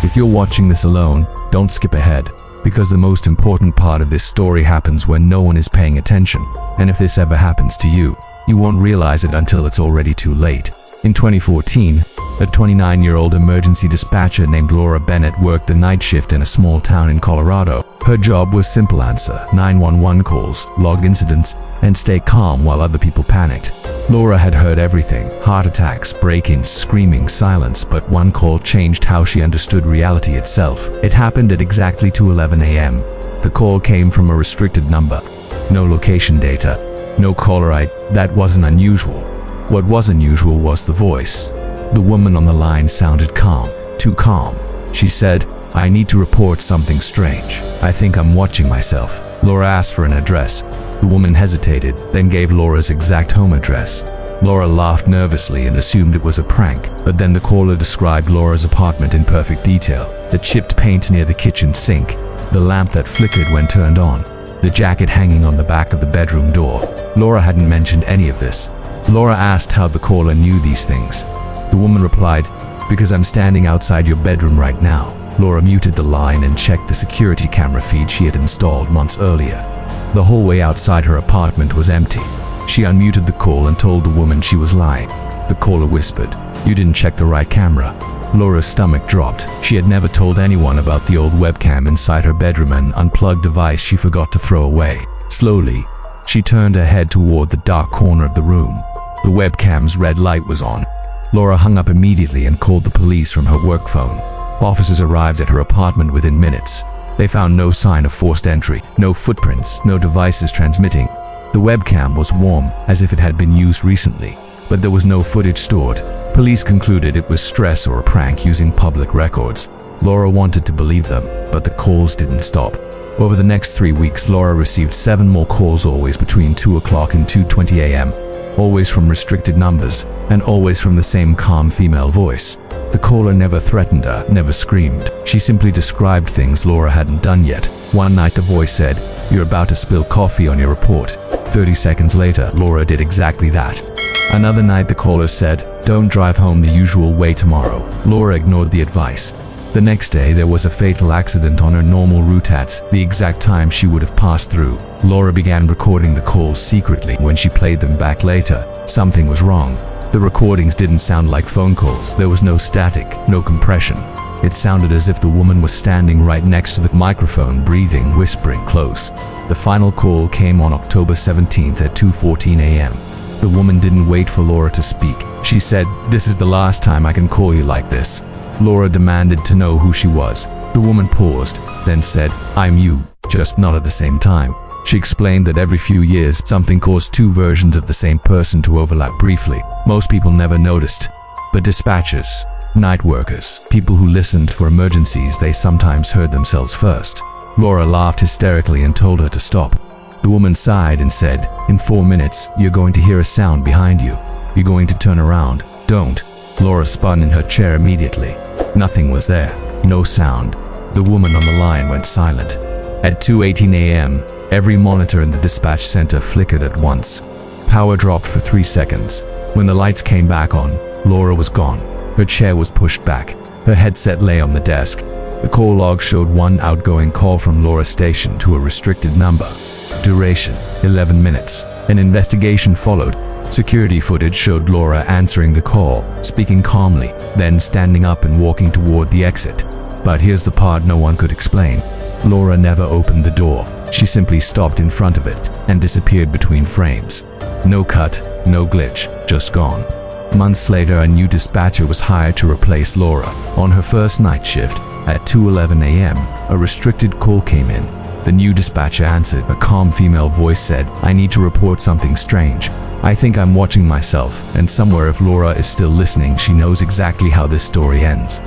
If you're watching this alone, don't skip ahead, because the most important part of this story happens when no one is paying attention. And if this ever happens to you, you won't realize it until it's already too late. In 2014, a 29-year-old emergency dispatcher named Laura Bennett worked the night shift in a small town in Colorado. Her job was simple: answer 911 calls, log incidents, and stay calm while other people panicked. Laura had heard everything: heart attacks, break-ins, screaming, silence, but one call changed how she understood reality itself. It happened at exactly 2:11 a.m. The call came from a restricted number. No location data, no caller ID. That wasn't unusual. What was unusual was the voice. The woman on the line sounded calm, too calm. She said, "I need to report something strange. I think I'm watching myself." Laura asked for an address. The woman hesitated, then gave Laura's exact home address. Laura laughed nervously and assumed it was a prank, but then the caller described Laura's apartment in perfect detail: the chipped paint near the kitchen sink, the lamp that flickered when turned on, the jacket hanging on the back of the bedroom door. Laura hadn't mentioned any of this. Laura asked how the caller knew these things. The woman replied, "Because I'm standing outside your bedroom right now." Laura muted the line and checked the security camera feed she had installed months earlier. The hallway outside her apartment was empty. She unmuted the call and told the woman she was lying. The caller whispered, "You didn't check the right camera." Laura's stomach dropped. She had never told anyone about the old webcam inside her bedroom, an unplugged device she forgot to throw away. Slowly, she turned her head toward the dark corner of the room. The webcam's red light was on. Laura hung up immediately and called the police from her work phone. Officers arrived at her apartment within minutes. They found no sign of forced entry, no footprints, no devices transmitting. The webcam was warm, as if it had been used recently, but there was no footage stored. Police concluded it was stress or a prank using public records. Laura wanted to believe them, but the calls didn't stop. Over the next 3 weeks, Laura received 7 more calls, always between 2 o'clock and 2:20 a.m., always from restricted numbers, and always from the same calm female voice. The caller never threatened her, never screamed. She simply described things Laura hadn't done yet. One night the voice said, "You're about to spill coffee on your report." 30 seconds later, Laura did exactly that. Another night the caller said, "Don't drive home the usual way tomorrow." Laura ignored the advice. The next day there was a fatal accident on her normal route at the exact time she would have passed through. Laura began recording the calls secretly. When she played them back later, something was wrong. The recordings didn't sound like phone calls. There was no static, no compression. It sounded as if the woman was standing right next to the microphone, breathing, whispering, close. The final call came on October 17th at 2:14 a.m. The woman didn't wait for Laura to speak. She said, "This is the last time I can call you like this." Laura demanded to know who she was. The woman paused, then said, "I'm you, just not at the same time." She explained that every few years, something caused 2 versions of the same person to overlap briefly. Most people never noticed, but dispatchers, night workers, people who listened for emergencies, they sometimes heard themselves first. Laura laughed hysterically and told her to stop. The woman sighed and said, "In 4 minutes, you're going to hear a sound behind you. You're going to turn around. Don't." Laura spun in her chair immediately. Nothing was there. No sound. The woman on the line went silent. At 2:18 a.m., every monitor in the dispatch center flickered at once. Power dropped for 3 seconds. When the lights came back on, Laura was gone. Her chair was pushed back. Her headset lay on the desk. The call log showed 1 outgoing call from Laura's station to a restricted number. Duration, 11 minutes. An investigation followed. Security footage showed Laura answering the call, speaking calmly, then standing up and walking toward the exit. But here's the part no one could explain. Laura never opened the door. She simply stopped in front of it and disappeared between frames. No cut, no glitch, just gone. Months later, a new dispatcher was hired to replace Laura. On her first night shift, at 2:11 a.m., a restricted call came in. The new dispatcher answered. A calm female voice said, "I need to report something strange. I think I'm watching myself." And somewhere, if Laura is still listening, she knows exactly how this story ends.